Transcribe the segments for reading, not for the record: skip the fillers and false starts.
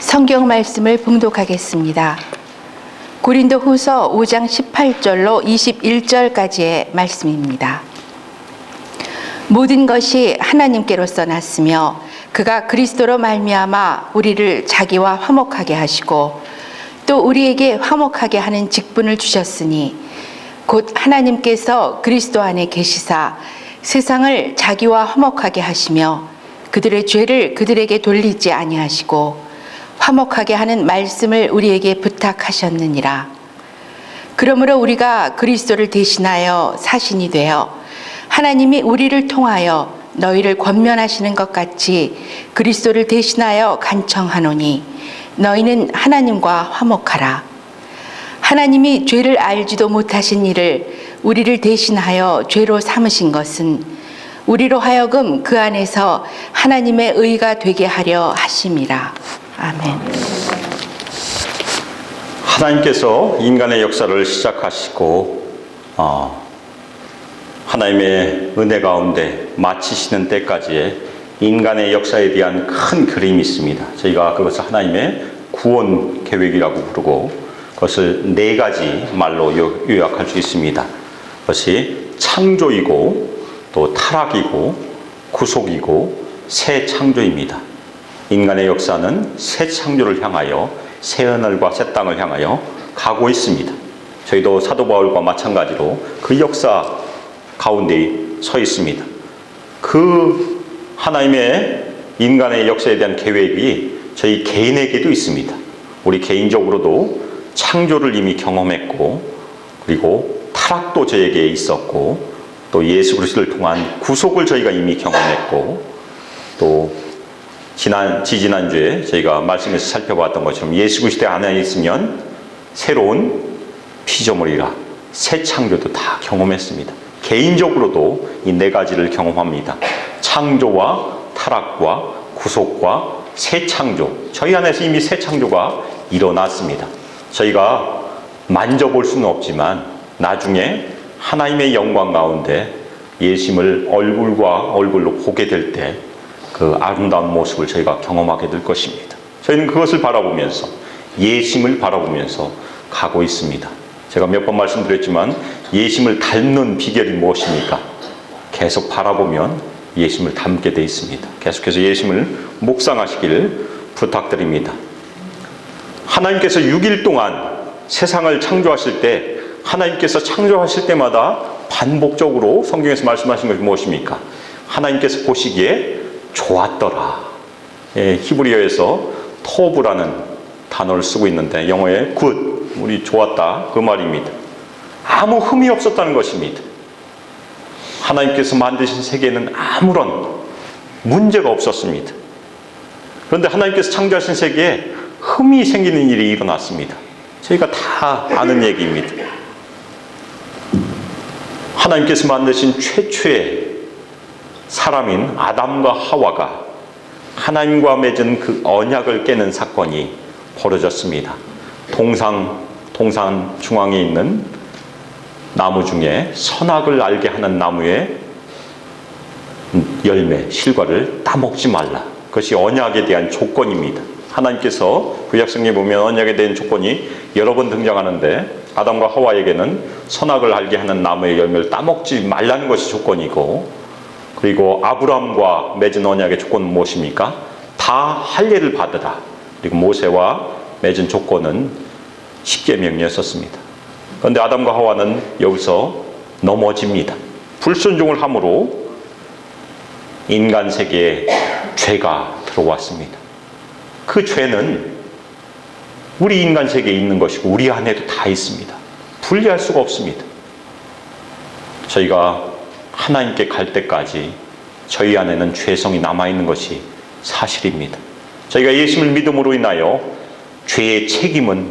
성경 말씀을 봉독하겠습니다. 고린도후서 5장 18절로 21절까지의 말씀입니다. 모든 것이 하나님께로서 났으며 그가 그리스도로 말미암아 우리를 자기와 화목하게 하시고 또 우리에게 화목하게 하는 직분을 주셨으니 곧 하나님께서 그리스도 안에 계시사 세상을 자기와 화목하게 하시며 그들의 죄를 그들에게 돌리지 아니하시고 화목하게 하는 말씀을 우리에게 부탁하셨느니라. 그러므로 우리가 그리스도를 대신하여 사신이 되어 하나님이 우리를 통하여 너희를 권면하시는 것 같이 그리스도를 대신하여 간청하노니 너희는 하나님과 화목하라. 하나님이 죄를 알지도 못하신 이를 우리를 대신하여 죄로 삼으신 것은 우리로 하여금 그 안에서 하나님의 의가 되게 하려 하심이라. 아멘. 하나님께서 인간의 역사를 시작하시고 하나님의 은혜 가운데 마치시는 때까지의 인간의 역사에 대한 큰 그림이 있습니다. 저희가 그것을 하나님의 구원 계획이라고 부르고 그것을 네 가지 말로 요약할 수 있습니다. 그것이 창조이고 또 타락이고 구속이고 새 창조입니다. 인간의 역사는 새 창조를 향하여 새 하늘과 새 땅을 향하여 가고 있습니다. 저희도 사도 바울과 마찬가지로 그 역사 가운데 서 있습니다. 그 하나님의 인간의 역사에 대한 계획이 저희 개인에게도 있습니다. 우리 개인적으로도 창조를 이미 경험했고 그리고 타락도 저에게 있었고 또 예수 그리스도를 통한 구속을 저희가 이미 경험했고 또 지지난주에 저희가 말씀에서 살펴봤던 것처럼 예수 그리스도 안에 있으면 새로운 피조물이라 새 창조도 다 경험했습니다. 개인적으로도 이 네 가지를 경험합니다. 창조와 타락과 구속과 새 창조. 저희 안에서 이미 새 창조가 일어났습니다. 저희가 만져볼 수는 없지만 나중에 하나님의 영광 가운데 예수님을 얼굴과 얼굴로 보게 될 때 그 아름다운 모습을 저희가 경험하게 될 것입니다. 저희는 그것을 바라보면서 예수님을 바라보면서 가고 있습니다. 제가 몇 번 말씀드렸지만 예수님을 닮는 비결이 무엇입니까? 계속 바라보면 예수님을 닮게 되어 있습니다. 계속해서 예수님을 묵상하시길 부탁드립니다. 하나님께서 6일 동안 세상을 창조하실 때 하나님께서 창조하실 때마다 반복적으로 성경에서 말씀하신 것이 무엇입니까? 하나님께서 보시기에 좋았더라. 히브리어에서 토브라는 단어를 쓰고 있는데 영어에 good, 우리 좋았다 그 말입니다. 아무 흠이 없었다는 것입니다. 하나님께서 만드신 세계에는 아무런 문제가 없었습니다. 그런데 하나님께서 창조하신 세계에 흠이 생기는 일이 일어났습니다. 저희가 다 아는 얘기입니다. 하나님께서 만드신 최초의 사람인 아담과 하와가 하나님과 맺은 그 언약을 깨는 사건이 벌어졌습니다. 동산 중앙에 있는 나무 중에 선악을 알게 하는 나무의 열매, 실과를 따먹지 말라. 그것이 언약에 대한 조건입니다. 하나님께서 구약성경에 보면 언약에 대한 조건이 여러 번 등장하는데 아담과 하와에게는 선악을 알게 하는 나무의 열매를 따먹지 말라는 것이 조건이고 그리고 아브라함과 맺은 언약의 조건은 무엇입니까? 다 할례를 받으라. 그리고 모세와 맺은 조건은 십계명이었습니다. 그런데 아담과 하와는 여기서 넘어집니다. 불순종을 함으로 인간 세계에 죄가 들어왔습니다. 그 죄는 우리 인간 세계에 있는 것이고 우리 안에도 다 있습니다. 분리할 수가 없습니다. 저희가 하나님께 갈 때까지 저희 안에는 죄성이 남아있는 것이 사실입니다. 저희가 예수님을 믿음으로 인하여 죄의 책임은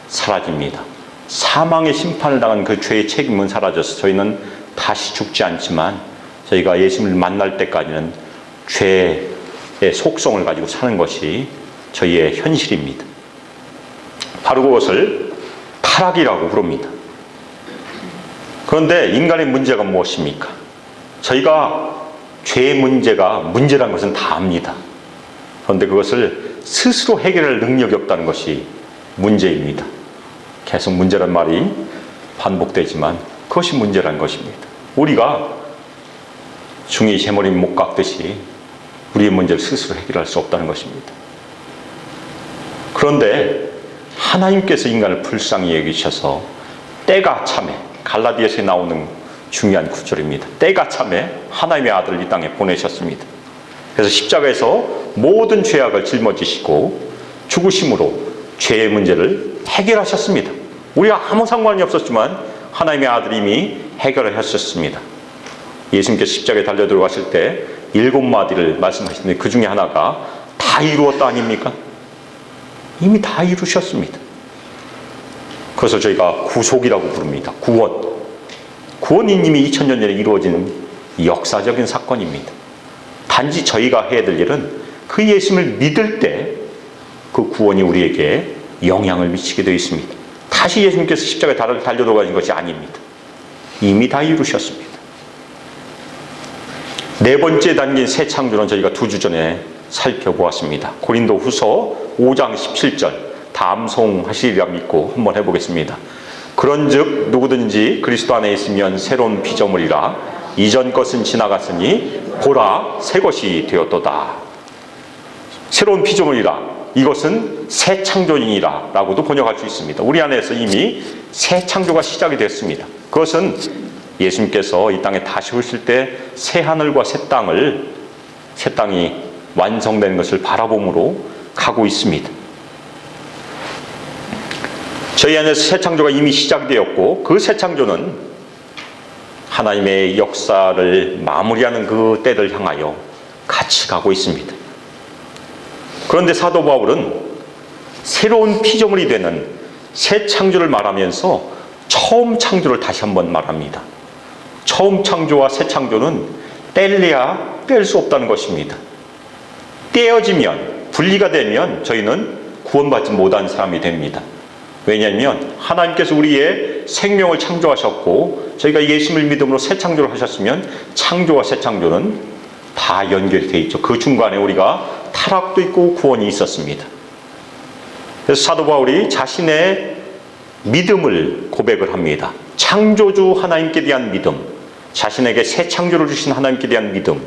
사라집니다. 사망의 심판을 당한 그 죄의 책임은 사라져서 저희는 다시 죽지 않지만 저희가 예수님을 만날 때까지는 죄의 속성을 가지고 사는 것이 저희의 현실입니다. 바로 그것을 타락이라고 부릅니다. 그런데 인간의 문제가 무엇입니까? 저희가 죄의 문제란 것은 다 압니다. 그런데 그것을 스스로 해결할 능력이 없다는 것이 문제입니다. 계속 문제란 말이 반복되지만 그것이 문제라는 것입니다. 우리가 중이 재머리 못 깎듯이 우리의 문제를 스스로 해결할 수 없다는 것입니다. 그런데 하나님께서 인간을 불쌍히 여기셔서 때가 참에, 갈라디아서에 나오는 중요한 구절입니다. 때가 참에 하나님의 아들을 이 땅에 보내셨습니다. 그래서 십자가에서 모든 죄악을 짊어지시고 죽으심으로 죄의 문제를 해결하셨습니다. 우리가 아무 상관이 없었지만 하나님의 아들이 이미 해결을 하셨습니다. 예수님께서 십자가에 달려 들어가실 때 7마디를 말씀하시는데 그 중에 하나가 다 이루었다 아닙니까? 이미 다 이루셨습니다. 그래서 저희가 구속이라고 부릅니다. 구원. 구원이 이미 2000년 전에 이루어지는 역사적인 사건입니다. 단지 저희가 해야 될 일은 그 예수님을 믿을 때 그 구원이 우리에게 영향을 미치게 되어 있습니다. 다시 예수님께서 십자가에 달려 들어가신 것이 아닙니다. 이미 다 이루셨습니다. 네 번째 단계인 새 창조는 저희가 2주 전에 살펴보았습니다. 고린도 후서 5장 17절 다 암송하시리라 믿고 한번 해보겠습니다. 그런즉 누구든지 그리스도 안에 있으면 새로운 피조물이라 이전 것은 지나갔으니 보라 새 것이 되었도다. 새로운 피조물이라 이것은 새 창조이니라 라고도 번역할 수 있습니다. 우리 안에서 이미 새 창조가 시작이 됐습니다. 그것은 예수님께서 이 땅에 다시 오실 때 새 하늘과 새 땅이 완성되는 것을 바라봄으로 가고 있습니다. 저희 안에서 새 창조가 이미 시작되었고 그 새 창조는 하나님의 역사를 마무리하는 그 때를 향하여 같이 가고 있습니다. 그런데 사도 바울은 새로운 피조물이 되는 새 창조를 말하면서 처음 창조를 다시 한번 말합니다. 처음 창조와 새 창조는 뗄래야 뗄 수 없다는 것입니다. 떼어지면, 분리가 되면 저희는 구원받지 못한 사람이 됩니다. 왜냐하면 하나님께서 우리의 생명을 창조하셨고 저희가 예수님을 믿음으로 새 창조를 하셨으면 창조와 새 창조는 다 연결이 되어 있죠. 그 중간에 우리가 타락도 있고 구원이 있었습니다. 그래서 사도 바울이 자신의 믿음을 고백을 합니다. 창조주 하나님께 대한 믿음, 자신에게 새 창조를 주신 하나님께 대한 믿음,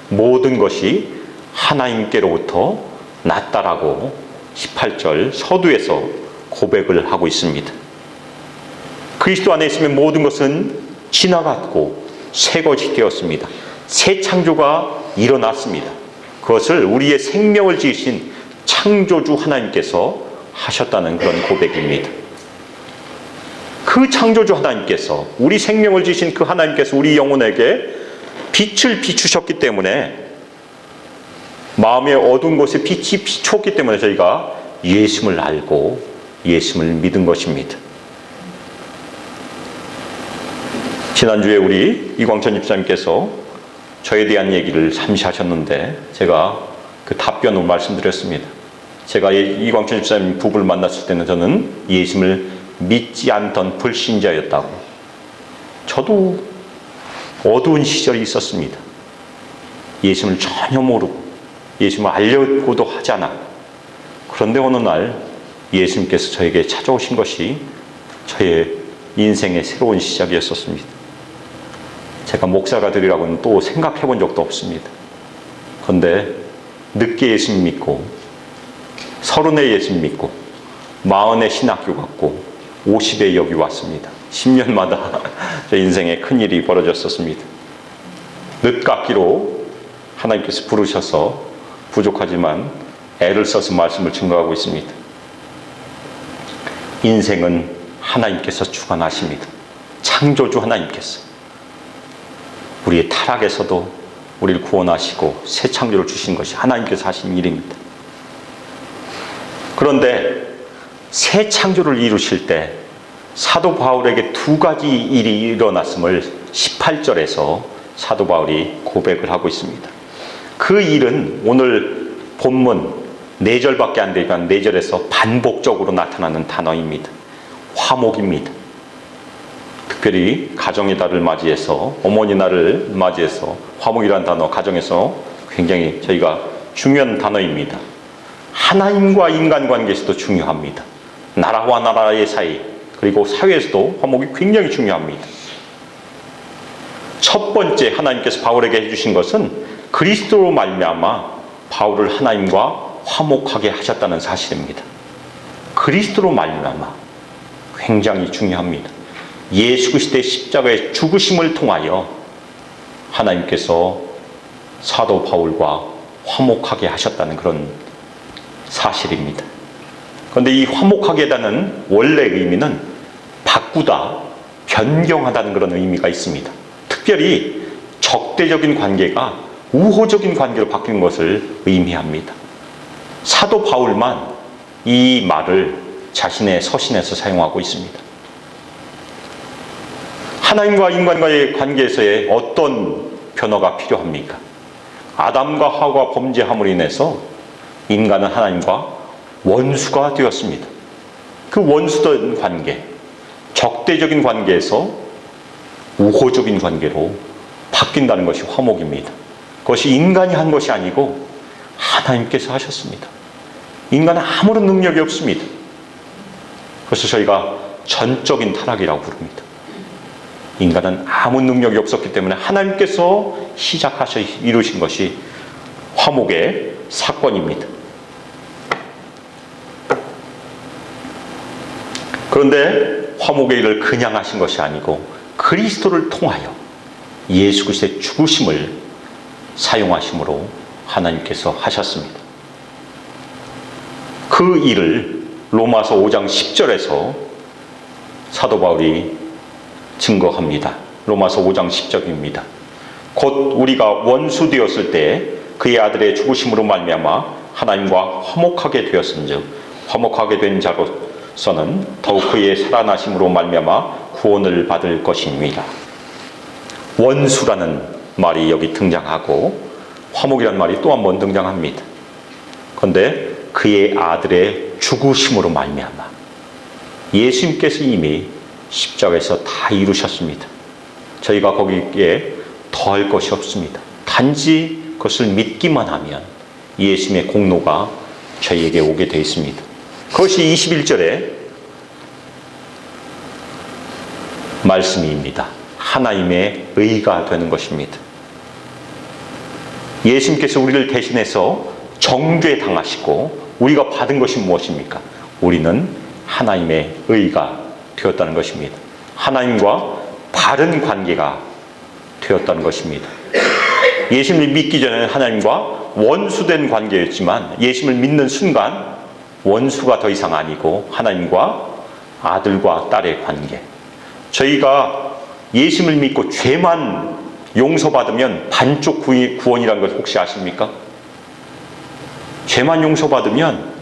모든 것이 하나님께로부터 났다라고 18절 서두에서 고백을 하고 있습니다. 그리스도 안에 있으면 모든 것은 지나갔고 새 것이 되었습니다. 새 창조가 일어났습니다. 그것을 우리의 생명을 지으신 창조주 하나님께서 하셨다는 그런 고백입니다. 그 창조주 하나님께서 우리 생명을 지으신 그 하나님께서 우리 영혼에게 빛을 비추셨기 때문에 마음의 어두운 곳에 빛이 비추었기 때문에 저희가 예수님을 알고 예수님을 믿은 것입니다. 지난주에 우리 이광천 집사님께서 저에 대한 얘기를 잠시 하셨는데 제가 그 답변으로 말씀드렸습니다. 제가 이광천 집사님 부부를 만났을 때는 저는 예수님을 믿지 않던 불신자였다고. 저도 어두운 시절이 있었습니다. 예수님을 전혀 모르고 예수님을 알려고도 하지 않았고, 그런데 어느 날 예수님께서 저에게 찾아오신 것이 저의 인생의 새로운 시작이었었습니다. 제가 목사가 되리라고는 또 생각해 본 적도 없습니다. 그런데 늦게 예수님 믿고 30에 예수님 믿고 40에 신학교 갔고 50에 여기 왔습니다. 10년마다 제 인생에 큰일이 벌어졌었습니다. 늦깎이로 하나님께서 부르셔서 부족하지만 애를 써서 말씀을 증거하고 있습니다. 인생은 하나님께서 주관하십니다. 창조주 하나님께서 우리의 타락에서도 우리를 구원하시고 새 창조를 주신 것이 하나님께서 하신 일입니다. 그런데 새 창조를 이루실 때 사도 바울에게 2가지 일이 일어났음을 18절에서 사도 바울이 고백을 하고 있습니다. 그 일은 오늘 본문 4절밖에 안 되지만 4절에서 반복적으로 나타나는 단어입니다. 화목입니다. 특별히 가정의 달을 맞이해서, 어머니 날을 맞이해서 화목이라는 단어 가정에서 굉장히 저희가 중요한 단어입니다. 하나님과 인간 관계에서도 중요합니다. 나라와 나라의 사이, 그리고 사회에서도 화목이 굉장히 중요합니다. 첫 번째 하나님께서 바울에게 해주신 것은 그리스도로 말미암아 바울을 하나님과 화목하게 하셨다는 사실입니다. 그리스도로 말미암아 굉장히 중요합니다. 예수 그리스도의 십자가의 죽으심을 통하여 하나님께서 사도 바울과 화목하게 하셨다는 그런 사실입니다. 그런데 이 화목하게라는 원래 의미는 바꾸다, 변경하다는 그런 의미가 있습니다. 특별히 적대적인 관계가 우호적인 관계로 바뀌는 것을 의미합니다. 사도 바울만 이 말을 자신의 서신에서 사용하고 있습니다. 하나님과 인간과의 관계에서의 어떤 변화가 필요합니까? 아담과 하와가 범죄함으로 인해서 인간은 하나님과 원수가 되었습니다. 그 원수된 관계, 적대적인 관계에서 우호적인 관계로 바뀐다는 것이 화목입니다. 그것이 인간이 한 것이 아니고 하나님께서 하셨습니다. 인간은 아무런 능력이 없습니다. 그래서 저희가 전적인 타락이라고 부릅니다. 인간은 아무 능력이 없었기 때문에 하나님께서 시작하셔 이루신 것이 화목의 사건입니다. 그런데 화목의 일을 그냥 하신 것이 아니고 그리스도를 통하여 예수 그리스도의 죽으심을 사용하심으로 하나님께서 하셨습니다. 그 일을 로마서 5장 10절에서 사도 바울이 증거합니다. 로마서 5장 10절입니다. 곧 우리가 원수 되었을 때 그의 아들의 죽으심으로 말미암아 하나님과 화목하게 되었은즉 화목하게 된 자로서는 더욱 그의 살아나심으로 말미암아 구원을 받을 것입니다. 원수라는 말이 여기 등장하고 화목이라는 말이 또 한 번 등장합니다. 그런데 그의 아들의 죽으심으로 말미암아 예수님께서 이미 십자가에서 다 이루셨습니다. 저희가 거기에 더할 것이 없습니다. 단지 그것을 믿기만 하면 예수님의 공로가 저희에게 오게 되어 있습니다. 그것이 21절에 말씀입니다. 하나님의 의가 되는 것입니다. 예수님께서 우리를 대신해서 정죄 당하시고 우리가 받은 것이 무엇입니까? 우리는 하나님의 의가 되었다는 것입니다. 하나님과 바른 관계가 되었다는 것입니다. 예수님을 믿기 전에는 하나님과 원수된 관계였지만 예수님을 믿는 순간 원수가 더 이상 아니고 하나님과 아들과 딸의 관계. 저희가 예수님을 믿고 죄만 용서받으면 반쪽 구원이라는 걸 혹시 아십니까? 죄만 용서받으면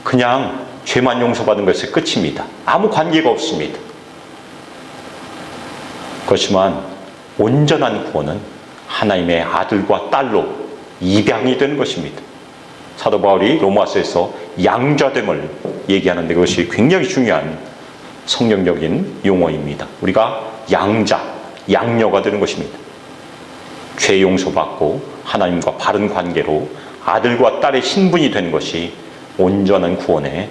그냥 죄만 용서받은 것이 끝입니다. 아무 관계가 없습니다. 그렇지만 온전한 구원은 하나님의 아들과 딸로 입양이 되는 것입니다. 사도 바울이 로마서에서 양자됨을 얘기하는데 그것이 굉장히 중요한 성경적인 용어입니다. 우리가 양자, 양녀가 되는 것입니다. 죄 용서받고 하나님과 바른 관계로 아들과 딸의 신분이 되는 것이 온전한 구원의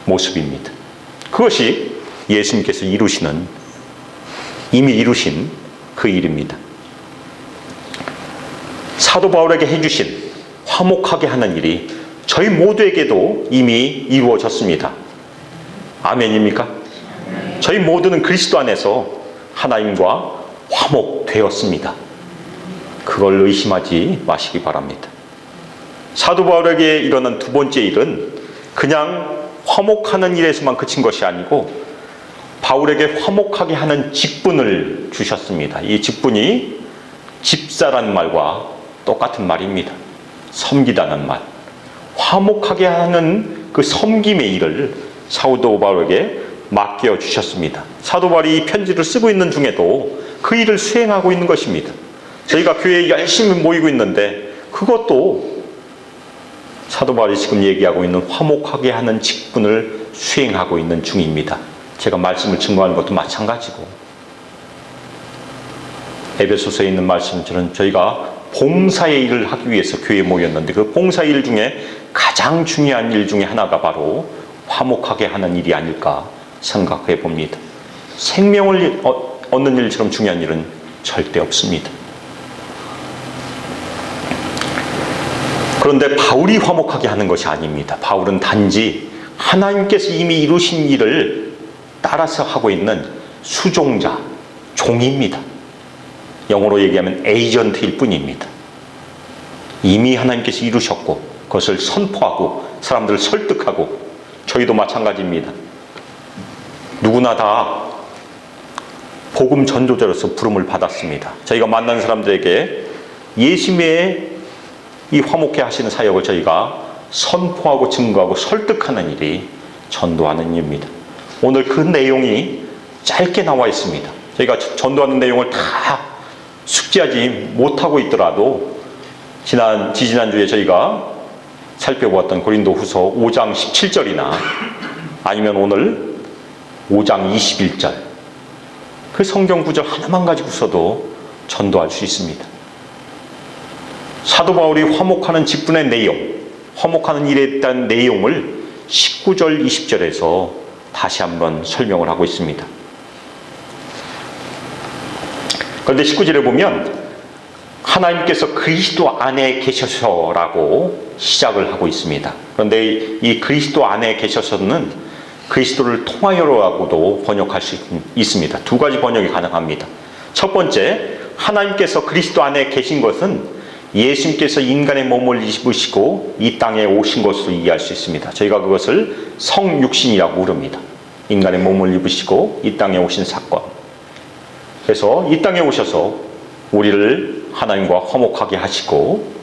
모습입니다. 그것이 예수님께서 이미 이루신 그 일입니다. 사도 바울에게 해주신 화목하게 하는 일이 저희 모두에게도 이미 이루어졌습니다. 아멘입니까? 저희 모두는 그리스도 안에서 하나님과 화목되었습니다. 그걸 의심하지 마시기 바랍니다. 사도 바울에게 일어난 두 번째 일은 그냥 화목하는 일에서만 그친 것이 아니고 바울에게 화목하게 하는 직분을 주셨습니다. 이 직분이 집사라는 말과 똑같은 말입니다. 섬기다는 말. 화목하게 하는 그 섬김의 일을 사도 바울에게 맡겨 주셨습니다. 사도 바울이 이 편지를 쓰고 있는 중에도 그 일을 수행하고 있는 것입니다. 저희가 교회에 열심히 모이고 있는데 그것도 사도 바울이 지금 얘기하고 있는 화목하게 하는 직분을 수행하고 있는 중입니다. 제가 말씀을 증거하는 것도 마찬가지고 에베소서에 있는 말씀처럼 저희가 봉사의 일을 하기 위해서 교회에 모였는데 그 봉사의 일 중에 가장 중요한 일 중에 하나가 바로 화목하게 하는 일이 아닐까 생각해 봅니다. 생명을 얻는 일처럼 중요한 일은 절대 없습니다. 그런데 바울이 화목하게 하는 것이 아닙니다. 바울은 단지 하나님께서 이미 이루신 일을 따라서 하고 있는 수종자, 종입니다. 영어로 얘기하면 에이전트일 뿐입니다. 이미 하나님께서 이루셨고 그것을 선포하고 사람들을 설득하고 저희도 마찬가지입니다. 누구나 다 복음 전도자로서 부름을 받았습니다. 저희가 만난 사람들에게 예수님의 이 화목해 하시는 사역을 저희가 선포하고 증거하고 설득하는 일이 전도하는 일입니다. 오늘 그 내용이 짧게 나와 있습니다. 저희가 전도하는 내용을 다 숙지하지 못하고 있더라도 지지난주에 저희가 살펴보았던 고린도후서 5장 17절이나 아니면 오늘 5장 21절 그 성경 구절 하나만 가지고서도 전도할 수 있습니다. 사도 바울이 화목하는 직분의 내용, 화목하는 일에 대한 내용을 19절, 20절에서 다시 한번 설명을 하고 있습니다. 그런데 19절에 보면 하나님께서 그리스도 안에 계셔서라고 시작을 하고 있습니다. 그런데 이 그리스도 안에 계셔서는 그리스도를 통하여라고도 번역할 수 있습니다. 두 가지 번역이 가능합니다. 첫 번째, 하나님께서 그리스도 안에 계신 것은 예수님께서 인간의 몸을 입으시고 이 땅에 오신 것으로 이해할 수 있습니다. 저희가 그것을 성육신이라고 부릅니다. 인간의 몸을 입으시고 이 땅에 오신 사건. 그래서 이 땅에 오셔서 우리를 하나님과 화목하게 하시고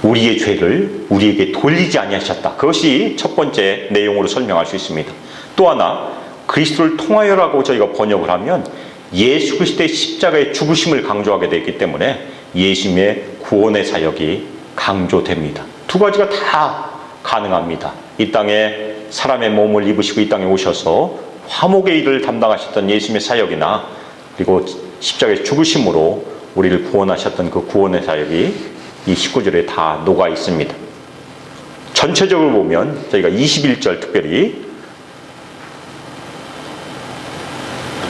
우리의 죄를 우리에게 돌리지 아니하셨다. 그것이 첫 번째 내용으로 설명할 수 있습니다. 또 하나, 그리스도를 통하여라고 저희가 번역을 하면 예수 그리스도의 십자가의 죽으심을 강조하게 되기 때문에 예수님의 구원의 사역이 강조됩니다. 두 가지가 다 가능합니다. 이 땅에 사람의 몸을 입으시고 이 땅에 오셔서 화목의 일을 담당하셨던 예수님의 사역이나 그리고 십자가의 죽으심으로 우리를 구원하셨던 그 구원의 사역이 이 19절에 다 녹아 있습니다. 전체적으로 보면 저희가 21절 특별히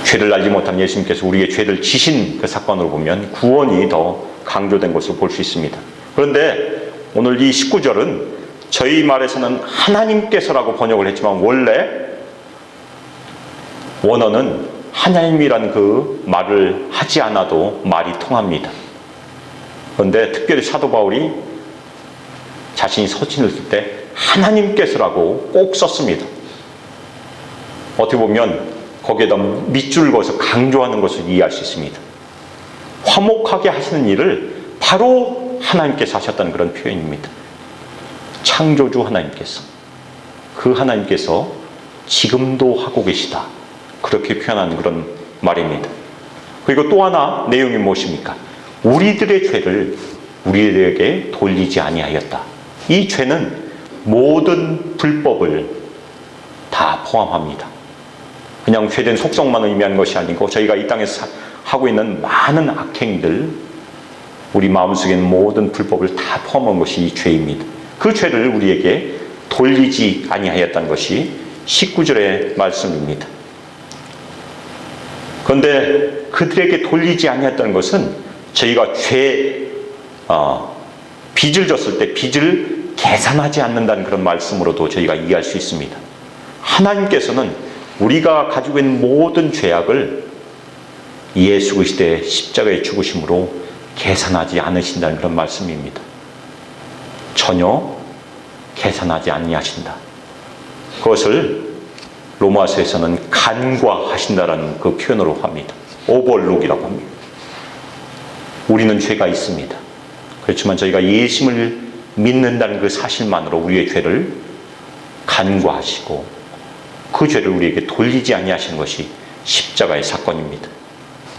죄를 알지 못한 예수님께서 우리의 죄를 지신 그 사건으로 보면 구원이 더 강조된 것을 볼 수 있습니다. 그런데 오늘 이 19절은 저희 말에서는 하나님께서라고 번역을 했지만 원래 원어는 하나님이란 그 말을 하지 않아도 말이 통합니다. 그런데 특별히 사도 바울이 자신이 서신을 쓸 때 하나님께서라고 꼭 썼습니다. 어떻게 보면 거기에다 밑줄을 그어서 강조하는 것을 이해할 수 있습니다. 화목하게 하시는 일을 바로 하나님께서 하셨다는 그런 표현입니다. 창조주 하나님께서, 그 하나님께서 지금도 하고 계시다, 그렇게 표현하는 그런 말입니다. 그리고 또 하나 내용이 무엇입니까? 우리들의 죄를 우리에게 돌리지 아니하였다. 이 죄는 모든 불법을 다 포함합니다. 그냥 죄된 속성만 의미하는 것이 아니고 저희가 이 땅에서 하고 있는 많은 악행들, 우리 마음속에 있는 모든 불법을 다 포함한 것이 이 죄입니다. 그 죄를 우리에게 돌리지 아니하였다는 것이 19절의 말씀입니다. 그런데 그들에게 돌리지 아니하였다는 것은 저희가 빚을 졌을 때 빚을 계산하지 않는다는 그런 말씀으로도 저희가 이해할 수 있습니다. 하나님께서는 우리가 가지고 있는 모든 죄악을 예수 그리스도의 십자가의 죽으심으로 계산하지 않으신다는 그런 말씀입니다. 전혀 계산하지 아니하신다. 그것을 로마서에서는 간과하신다라는 그 표현으로 합니다. 오버룩이라고 합니다. 우리는 죄가 있습니다. 그렇지만 저희가 예수님을 믿는다는 그 사실만으로 우리의 죄를 간과하시고 그 죄를 우리에게 돌리지 아니하신 것이 십자가의 사건입니다.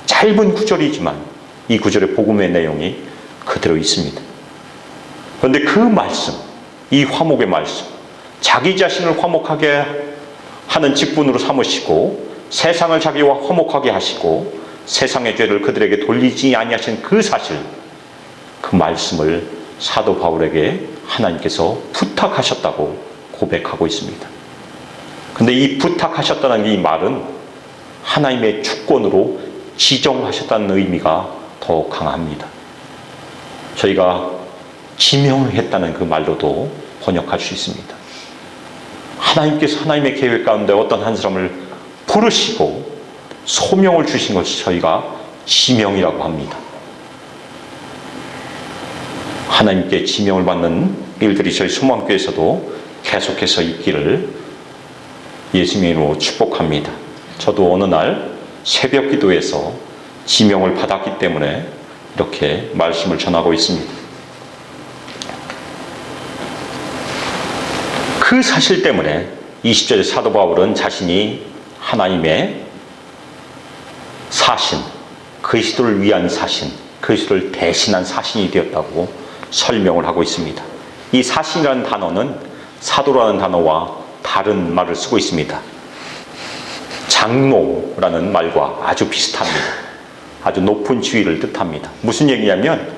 짧은 구절이지만 이 구절의 복음의 내용이 그대로 있습니다. 그런데 그 말씀, 이 화목의 말씀, 자기 자신을 화목하게 하는 직분으로 삼으시고 세상을 자기와 화목하게 하시고 세상의 죄를 그들에게 돌리지 아니하신 그 사실, 그 말씀을 사도 바울에게 하나님께서 부탁하셨다고 고백하고 있습니다. 근데 이 부탁하셨다는 이 말은 하나님의 주권으로 지정하셨다는 의미가 더 강합니다. 저희가 지명했다는 그 말로도 번역할 수 있습니다. 하나님께서 하나님의 계획 가운데 어떤 한 사람을 부르시고 소명을 주신 것이 저희가 지명이라고 합니다. 하나님께 지명을 받는 일들이 저희 소망교회에서도 계속해서 있기를 예수님의 이름으로 축복합니다. 저도 어느 날 새벽 기도에서 지명을 받았기 때문에 이렇게 말씀을 전하고 있습니다. 그 사실 때문에 20절에 사도 바울은 자신이 하나님의 사신, 그리스도를 위한 사신, 그리스도를 대신한 사신이 되었다고 설명을 하고 있습니다. 이 사신이라는 단어는 사도라는 단어와 다른 말을 쓰고 있습니다. 장로라는 말과 아주 비슷합니다. 아주 높은 지위를 뜻합니다. 무슨 얘기냐면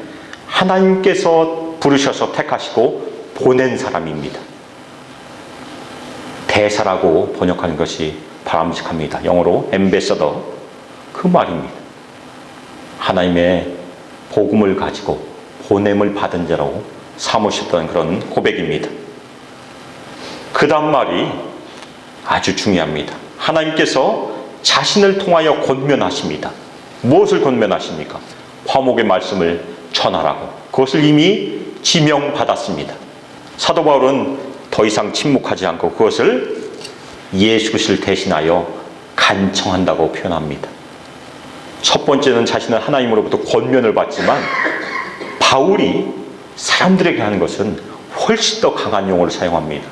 하나님께서 부르셔서 택하시고 보낸 사람입니다. 대사라고 번역하는 것이 바람직합니다. 영어로 엠베서더, 그 말입니다. 하나님의 복음을 가지고 보냄을 받은 자로 삼으셨다는 그런 고백입니다. 그 다음 말이 아주 중요합니다. 하나님께서 자신을 통하여 권면하십니다. 무엇을 권면하십니까? 화목의 말씀을 전하라고. 그것을 이미 지명받았습니다. 사도 바울은 더 이상 침묵하지 않고 그것을 예수 그리스도를 대신하여 간청한다고 표현합니다. 첫 번째는 자신은 하나님으로부터 권면을 받지만 바울이 사람들에게 하는 것은 훨씬 더 강한 용어를 사용합니다.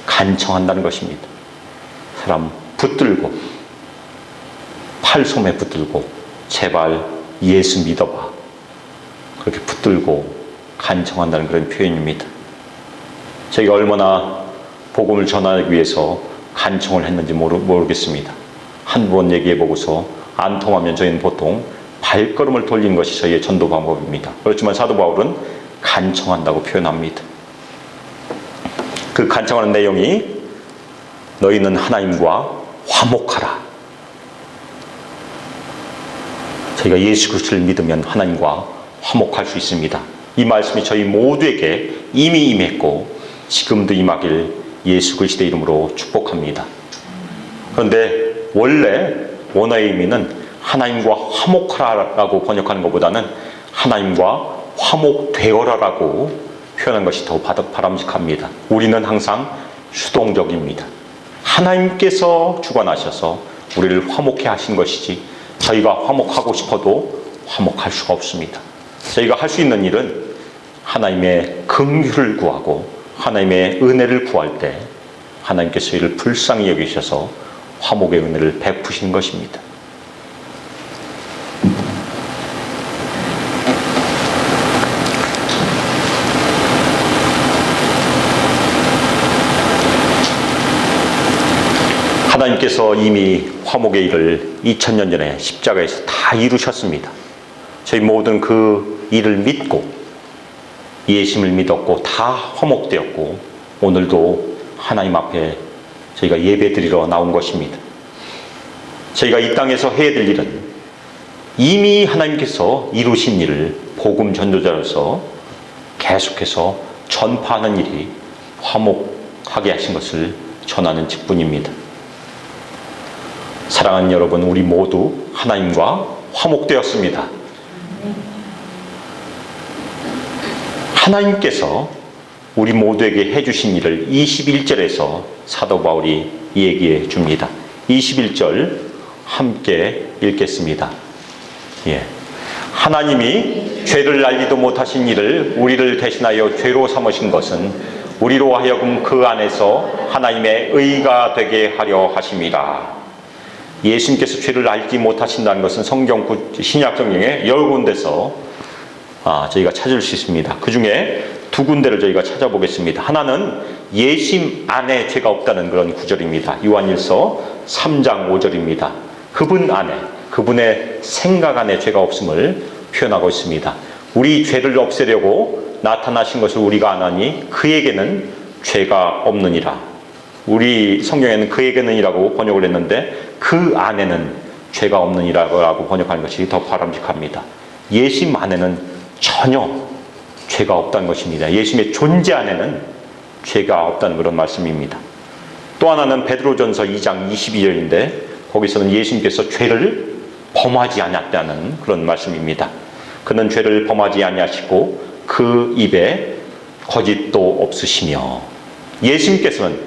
간청한다는 것입니다. 사람 붙들고, 팔솜에 붙들고 제발 예수 믿어봐, 그렇게 붙들고 간청한다는 그런 표현입니다. 저희가 얼마나 복음을 전하기 위해서 간청을 했는지 모르겠습니다. 한 번 얘기해 보고서 안 통하면 저희는 보통 발걸음을 돌리는 것이 저희의 전도 방법입니다. 그렇지만 사도 바울은 간청한다고 표현합니다. 그 간청하는 내용이 너희는 하나님과 화목하라. 저희가 예수 그리스도를 믿으면 하나님과 화목할 수 있습니다. 이 말씀이 저희 모두에게 이미 임했고 지금도 임하길 예수 그리스도의 이름으로 축복합니다. 그런데 원래 원어의 의미는 하나님과 화목하라라고 번역하는 것보다는 하나님과 화목되어라라고 표현한 것이 더 바람직합니다. 우리는 항상 수동적입니다. 하나님께서 주관하셔서 우리를 화목해 하신 것이지 저희가 화목하고 싶어도 화목할 수가 없습니다. 저희가 할 수 있는 일은 하나님의 긍휼을 구하고 하나님의 은혜를 구할 때 하나님께서 저희를 불쌍히 여기셔서 화목의 은혜를 베푸시는 것입니다. 하나님께서 이미 화목의 일을 2000년 전에 십자가에서 다 이루셨습니다. 저희 모든 그 일을 믿고 예수님을 믿었고 다 화목되었고 오늘도 하나님 앞에 저희가 예배드리러 나온 것입니다. 저희가 이 땅에서 해야 될 일은 이미 하나님께서 이루신 일을 복음 전도자로서 계속해서 전파하는 일이 화목하게 하신 것을 전하는 직분입니다. 사랑하는 여러분, 우리 모두 하나님과 화목되었습니다. 하나님께서 우리 모두에게 해주신 일을 21절에서 사도 바울이 얘기해 줍니다. 21절 함께 읽겠습니다. 예. 하나님이 죄를 알지도 못하신 일을 우리를 대신하여 죄로 삼으신 것은 우리로 하여금 그 안에서 하나님의 의가 되게 하려 하심이라. 예수님께서 죄를 알지 못하신다는 것은 신약 성경에 여러 군데서 저희가 찾을 수 있습니다. 그 중에 두 군데를 저희가 찾아보겠습니다. 하나는 예수님 안에 죄가 없다는 그런 구절입니다. 요한일서 3장 5절입니다. 그분 안에, 그분의 생각 안에 죄가 없음을 표현하고 있습니다. 우리 죄를 없애려고 나타나신 것을 우리가 아나니 그에게는 죄가 없느니라. 우리 성경에는 그에게는이라고 번역을 했는데 그 안에는 죄가 없느니라고 번역하는 것이 더 바람직합니다. 예수님 안에는 전혀 죄가 없다는 것입니다. 예수님의 존재 안에는 죄가 없다는 그런 말씀입니다. 또 하나는 베드로전서 2장 22절인데 거기서는 예수님께서 죄를 범하지 않았다는 그런 말씀입니다. 그는 죄를 범하지 아니하시고 그 입에 거짓도 없으시며, 예수님께서는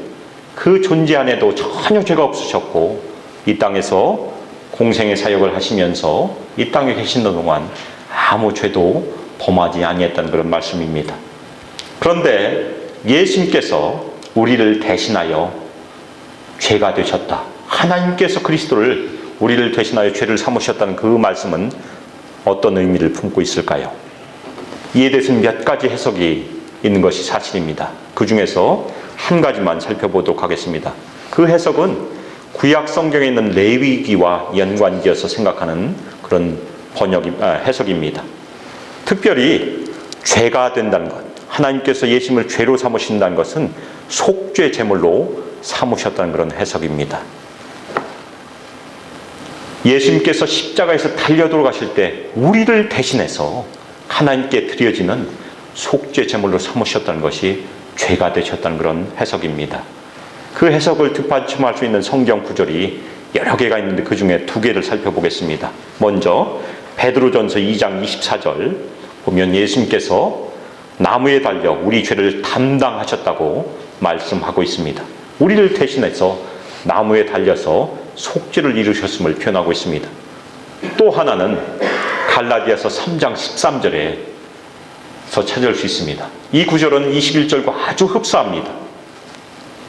그 존재 안에도 전혀 죄가 없으셨고 이 땅에서 공생의 사역을 하시면서 이 땅에 계시는 동안 아무 죄도 범하지 아니했다는 그런 말씀입니다. 그런데 예수님께서 우리를 대신하여 죄가 되셨다. 하나님께서 그리스도를 우리를 대신하여 죄를 삼으셨다는 그 말씀은 어떤 의미를 품고 있을까요? 이에 대해서는 몇 가지 해석이 있는 것이 사실입니다. 그 중에서 한 가지만 살펴보도록 하겠습니다. 그 해석은 구약 성경에 있는 레위기와 연관지어서 생각하는 그런 해석입니다. 특별히 죄가 된다는 것, 하나님께서 예수님을 죄로 삼으신다는 것은 속죄 제물로 삼으셨다는 그런 해석입니다. 예수님께서 십자가에서 달려 돌아가실 때 우리를 대신해서 하나님께 드려지는 속죄 제물로 삼으셨다는 것이 죄가 되셨다는 그런 해석입니다. 그 해석을 뒷받침할 수 있는 성경 구절이 여러 개가 있는데 그 중에 두 개를 살펴보겠습니다. 먼저 베드로전서 2장 24절 보면 예수님께서 나무에 달려 우리 죄를 담당하셨다고 말씀하고 있습니다. 우리를 대신해서 나무에 달려서 속죄를 이루셨음을 표현하고 있습니다. 또 하나는 갈라디아서 3장 13절에서 찾을 수 있습니다. 이 구절은 21절과 아주 흡사합니다.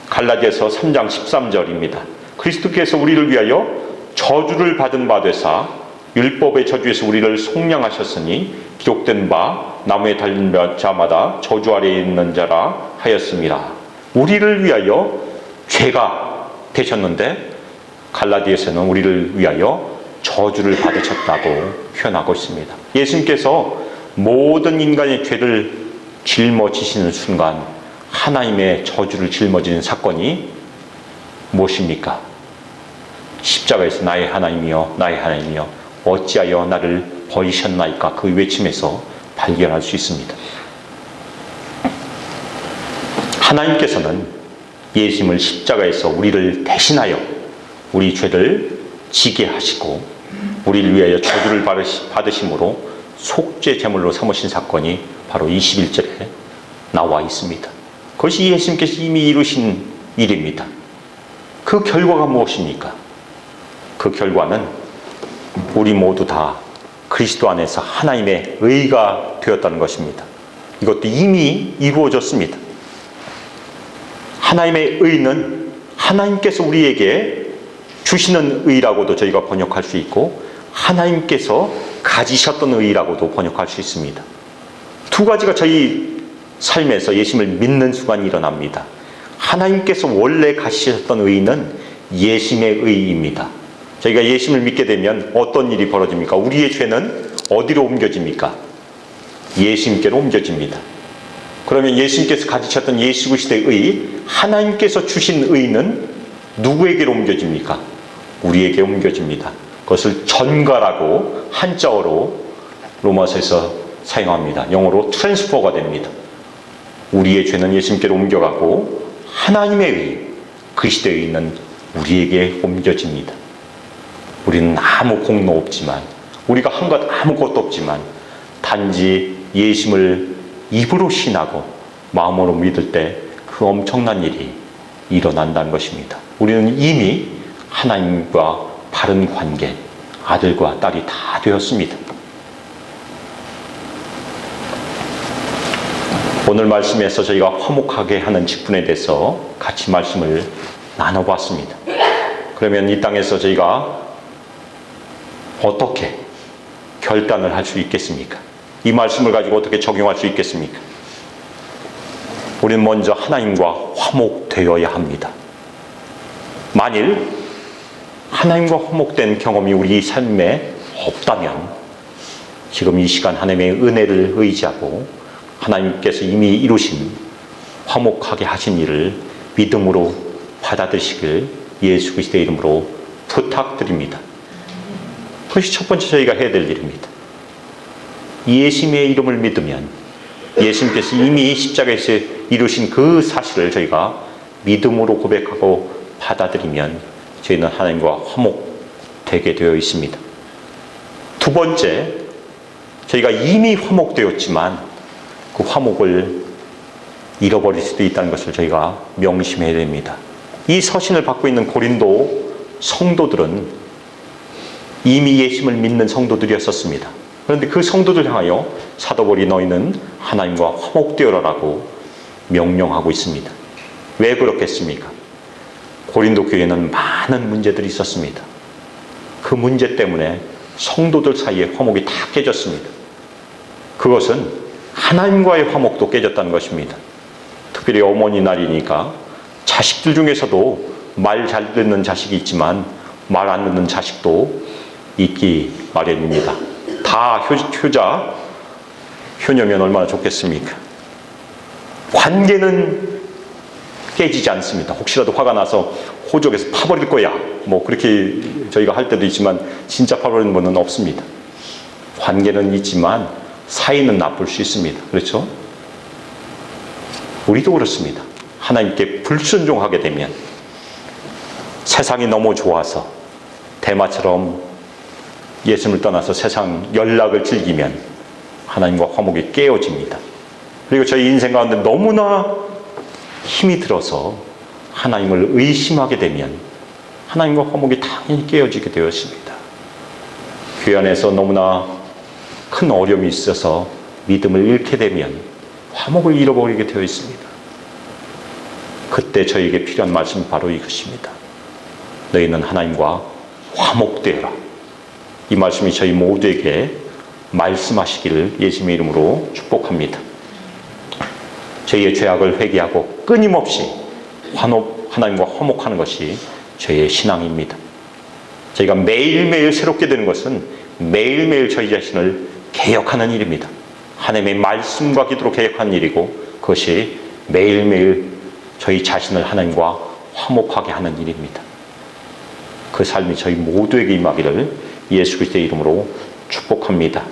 갈라디아서 3장 13절입니다. 그리스도께서 우리를 위하여 저주를 받은 바 되사 율법의 저주에서 우리를 속량하셨으니 기록된 바 나무에 달린 자마다 저주 아래에 있는 자라 하였습니다. 우리를 위하여 죄가 되셨는데 갈라디아서는 우리를 위하여 저주를 받으셨다고 표현하고 있습니다. 예수님께서 모든 인간의 죄를 짊어지시는 순간 하나님의 저주를 짊어지는 사건이 무엇입니까? 십자가에서 나의 하나님이여 나의 하나님이여 어찌하여 나를 버리셨나이까, 그 외침에서 발견할 수 있습니다. 하나님께서는 예수님을 십자가에서 우리를 대신하여 우리 죄를 지게 하시고 우리를 위하여 저주를 받으심으로 속죄 제물로 삼으신 사건이 바로 21절에 나와 있습니다. 그것이 예수님께서 이미 이루신 일입니다. 그 결과가 무엇입니까? 그 결과는 우리 모두 다 그리스도 안에서 하나님의 의가 되었다는 것입니다. 이것도 이미 이루어졌습니다. 하나님의 의는 하나님께서 우리에게 주시는 의라고도 저희가 번역할 수 있고 하나님께서 가지셨던 의라고도 번역할 수 있습니다. 두 가지가 저희 삶에서 예수님을 믿는 순간 일어납니다. 하나님께서 원래 가지셨던 의는 예수님의 의입니다. 저희가 예수님을 믿게 되면 어떤 일이 벌어집니까? 우리의 죄는 어디로 옮겨집니까? 예수님께로 옮겨집니다. 그러면 예수님께서 가지셨던 예수 그리스도의 의, 하나님께서 주신 의는 누구에게로 옮겨집니까? 우리에게 옮겨집니다. 그것을 전가라고 한자어로 로마서에서 사용합니다. 영어로 트랜스퍼가 됩니다. 우리의 죄는 예수님께로 옮겨가고 하나님의 의, 그리스도의 의는 우리에게 옮겨집니다. 우리는 아무 공로 없지만, 우리가 한 것 아무것도 없지만 단지 예수님을 입으로 신하고 마음으로 믿을 때 그 엄청난 일이 일어난다는 것입니다. 우리는 이미 하나님과 바른 관계, 아들과 딸이 다 되었습니다. 오늘 말씀에서 저희가 화목하게 하는 직분에 대해서 같이 말씀을 나눠봤습니다. 그러면 이 땅에서 저희가 어떻게 결단을 할 수 있겠습니까? 이 말씀을 가지고 어떻게 적용할 수 있겠습니까? 우리는 먼저 하나님과 화목되어야 합니다. 만일 하나님과 화목된 경험이 우리 삶에 없다면 지금 이 시간 하나님의 은혜를 의지하고 하나님께서 이미 이루신 화목하게 하신 일을 믿음으로 받아들이시길 예수 그리스도의 이름으로 부탁드립니다. 그것이 첫 번째 저희가 해야 될 일입니다. 예수님의 이름을 믿으면 예수님께서 이미 십자가에서 이루신 그 사실을 저희가 믿음으로 고백하고 받아들이면 저희는 하나님과 화목되게 되어 있습니다. 두 번째, 저희가 이미 화목되었지만 그 화목을 잃어버릴 수도 있다는 것을 저희가 명심해야 됩니다. 이 서신을 받고 있는 고린도 성도들은 이미 예수님을 믿는 성도들이었습니다. 그런데 그 성도들 향하여 사도 바울이 너희는 하나님과 화목되어라라고 명령하고 있습니다. 왜 그렇겠습니까? 고린도 교회는 많은 문제들이 있었습니다. 그 문제 때문에 성도들 사이에 화목이 다 깨졌습니다. 그것은 하나님과의 화목도 깨졌다는 것입니다. 특별히 어머니 날이니까 자식들 중에서도 말 잘 듣는 자식이 있지만 말 안 듣는 자식도 있기 마련입니다. 다 효자, 효녀면 얼마나 좋겠습니까? 관계는 깨지지 않습니다. 혹시라도 화가 나서 호적에서 파버릴 거야. 뭐 그렇게 저희가 할 때도 있지만 진짜 파버리는 분은 없습니다. 관계는 있지만 사이는 나쁠 수 있습니다. 그렇죠? 우리도 그렇습니다. 하나님께 불순종하게 되면 세상이 너무 좋아서 대마처럼 예수님을 떠나서 세상 연락을 즐기면 하나님과 화목이 깨어집니다. 그리고 저희 인생 가운데 너무나 힘이 들어서 하나님을 의심하게 되면 하나님과 화목이 당연히 깨어지게 되었습니다. 교회 안에서 너무나 큰 어려움이 있어서 믿음을 잃게 되면 화목을 잃어버리게 되어 있습니다. 그때 저에게 필요한 말씀은 바로 이것입니다. 너희는 하나님과 화목되어라. 이 말씀이 저희 모두에게 말씀하시기를 예수님의 이름으로 축복합니다. 저희의 죄악을 회개하고 끊임없이 하나님과 화목하는 것이 저희의 신앙입니다. 저희가 매일매일 새롭게 되는 것은 매일매일 저희 자신을 개혁하는 일입니다. 하나님의 말씀과 기도로 개혁하는 일이고 그것이 매일매일 저희 자신을 하나님과 화목하게 하는 일입니다. 그 삶이 저희 모두에게 임하기를 예수 그리스도의 이름으로 축복합니다.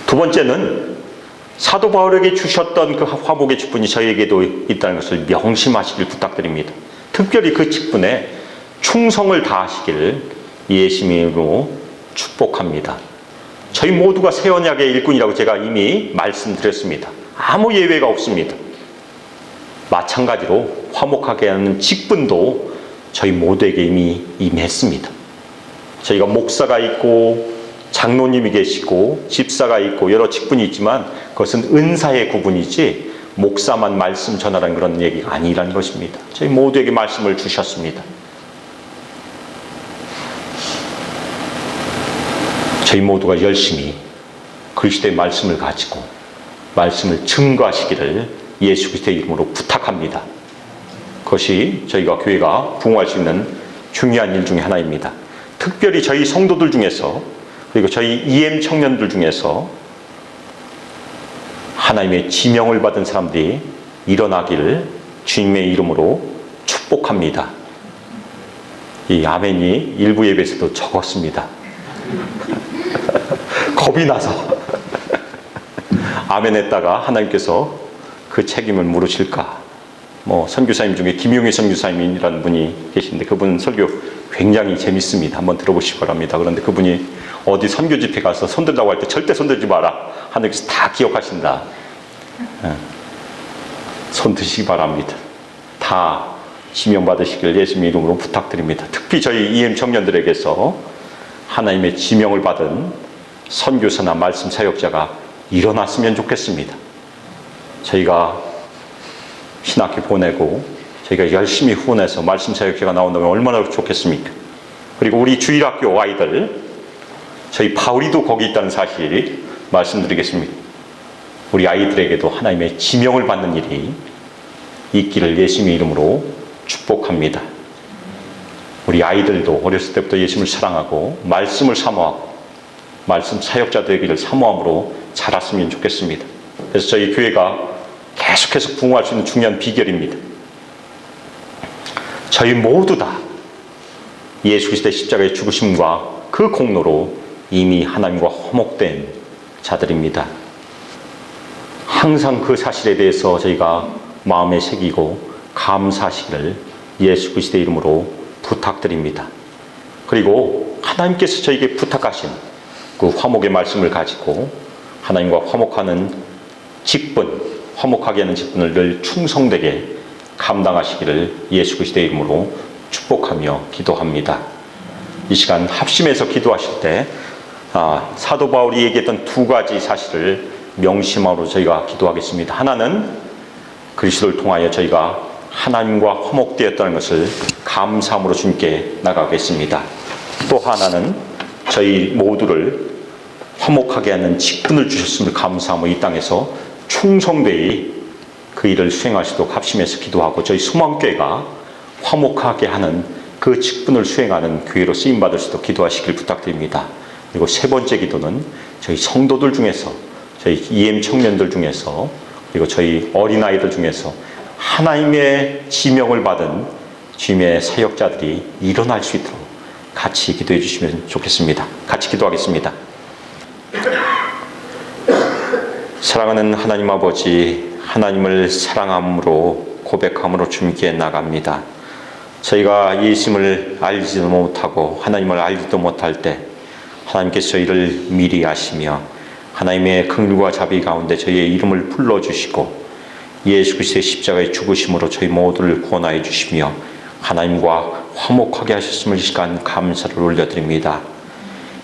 두 번째는 사도 바울에게 주셨던 그 화목의 직분이 저희에게도 있다는 것을 명심하시길 부탁드립니다. 특별히 그 직분에 충성을 다하시기를 예수님의 이름으로 축복합니다. 저희 모두가 새 언약의 일꾼이라고 제가 이미 말씀드렸습니다. 아무 예외가 없습니다. 마찬가지로 화목하게 하는 직분도 저희 모두에게 이미 임했습니다. 저희가 목사가 있고 장로님이 계시고 집사가 있고 여러 직분이 있지만 그것은 은사의 구분이지 목사만 말씀 전하라는 그런 얘기가 아니라는 것입니다. 저희 모두에게 말씀을 주셨습니다. 저희 모두가 열심히 그리스도의 말씀을 가지고 말씀을 증거하시기를 예수 그리스도의 이름으로 부탁합니다. 그것이 저희가 교회가 부흥할 수 있는 중요한 일 중에 하나입니다. 특별히 저희 성도들 중에서 그리고 저희 EM 청년들 중에서 하나님의 지명을 받은 사람들이 일어나기를 주님의 이름으로 축복합니다. 이 아멘이 일부 예배에서도 적었습니다. 겁이 나서 아멘 했다가 하나님께서 그 책임을 물으실까. 선교사님 중에 김용희 선교사님이라는 분이 계신데 그분 설교 굉장히 재밌습니다. 한번 들어보시기 바랍니다. 그런데 그분이 어디 선교 집회 가서 손들라고 할 때 절대 손들지 마라. 하나님께서 다 기억하신다. 손 드시기 바랍니다. 다 지명받으시길 예수님의 이름으로 부탁드립니다. 특히 저희 EM 청년들에게서 하나님의 지명을 받은 선교사나 말씀 사역자가 일어났으면 좋겠습니다. 저희가 신학교 보내고 저희가 열심히 후원해서 말씀 사역자가 나온다면 얼마나 좋겠습니까? 그리고 우리 주일학교 아이들 저희 바울이도 거기 있다는 사실 말씀드리겠습니다. 우리 아이들에게도 하나님의 지명을 받는 일이 있기를 예수님의 이름으로 축복합니다. 우리 아이들도 어렸을 때부터 예수님을 사랑하고 말씀을 사모하고 말씀 사역자 되기를 사모함으로 자랐으면 좋겠습니다. 그래서 저희 교회가 계속해서 부흥할 수 있는 중요한 비결입니다. 저희 모두 다 예수 그리스도의 십자가의 죽으심과 그 공로로 이미 하나님과 화목된 자들입니다. 항상 그 사실에 대해서 저희가 마음에 새기고 감사하시기를 예수 그리스도의 이름으로 부탁드립니다. 그리고 하나님께서 저에게 부탁하신 그 화목의 말씀을 가지고 하나님과 화목하는 직분, 화목하게 하는 직분을 늘 충성되게 감당하시기를 예수 그리스도의 이름으로 축복하며 기도합니다. 이 시간 합심해서 기도하실 때 사도 바울이 얘기했던 두 가지 사실을 명심하고 저희가 기도하겠습니다. 하나는 그리스도를 통하여 저희가 하나님과 화목되었다는 것을 감사함으로 주님께 나가겠습니다. 또 하나는 저희 모두를 화목하게 하는 직분을 주셨음을 감사하며 이 땅에서 충성되이 그 일을 수행하시도록 합심해서 기도하고 저희 소망교회가 화목하게 하는 그 직분을 수행하는 교회로 쓰임받을 수 있도록 기도하시길 부탁드립니다. 그리고 세 번째 기도는 저희 성도들 중에서, 저희 EM 청년들 중에서, 그리고 저희 어린아이들 중에서 하나님의 지명을 받은 주님의 사역자들이 일어날 수 있도록 같이 기도해 주시면 좋겠습니다. 같이 기도하겠습니다. 사랑하는 하나님 아버지, 하나님을 사랑함으로 고백함으로 주님께 나갑니다. 저희가 예수님을 알지도 못하고 하나님을 알지도 못할 때 하나님께서 저희를 미리 아시며 하나님의 긍휼과 자비 가운데 저희의 이름을 불러주시고 예수 그리스도의 십자가의 죽으심으로 저희 모두를 구원하여 주시며 하나님과 화목하게 하셨음을 이 시간 감사를 올려드립니다.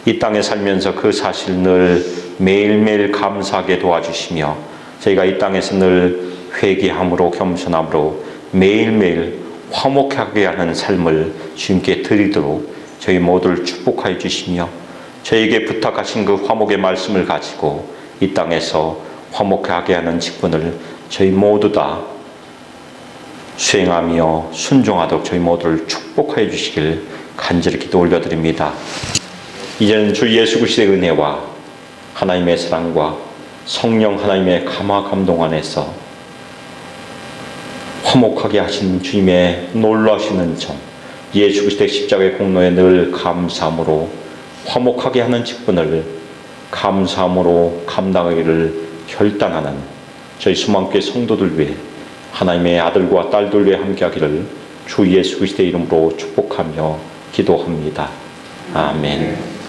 이 땅에 살면서 그 사실을 늘 매일매일 감사하게 도와주시며 저희가 이 땅에서 늘 회개함으로 겸손함으로 매일매일 화목하게 하는 삶을 주님께 드리도록 저희 모두를 축복하여 주시며 저에게 부탁하신 그 화목의 말씀을 가지고 이 땅에서 화목하게 하는 직분을 저희 모두 다 수행하며 순종하도록 저희 모두를 축복하여 주시길 간절히 기도 올려드립니다. 이제는 주 예수 그리스도의 은혜와 하나님의 사랑과 성령 하나님의 감화 감동 안에서 화목하게 하신 주님의 놀라우신 은총, 예수 그리스도의 십자가의 공로에 늘 감사함으로 화목하게 하는 직분을 감사함으로 감당하기를 결단하는 저희 소망교회 성도들 위해 하나님의 아들과 딸들 위해 함께하기를 주 예수 그리스도의 이름으로 축복하며 기도합니다. 아멘.